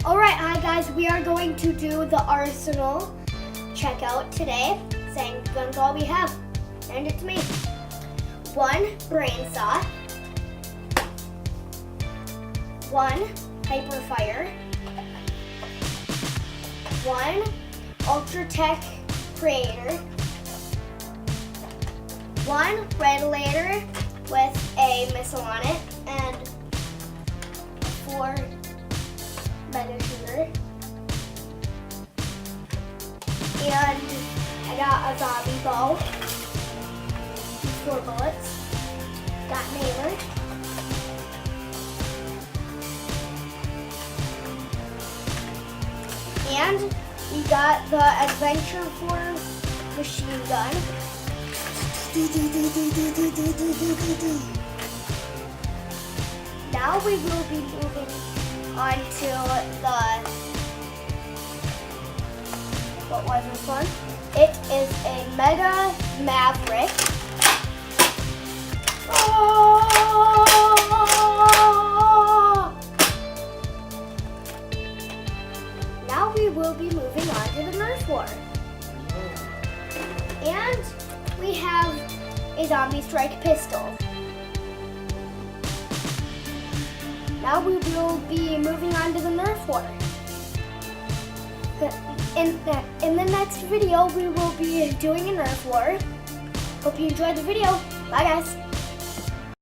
Alright, hi guys, we are going to do the arsenal checkout today. Saying guns all we have. Hand it to me. 1 brain saw. 1 hyper fire. 1 Ultra Tech Creator. 1 radiator with a missile on it, and 4 mega shooter. And I got a zombie bow. 4 bullets. Got nailer. And we got the Adventure Force machine gun. Now we will be moving on to the, what was this one? It is a Mega Maverick. Oh! Now we will be moving on to the Nerf war. And we have a zombie strike pistol. Now we will be moving on to the Nerf war. In the next video, we will be doing a Nerf war. Hope you enjoyed the video. Bye guys.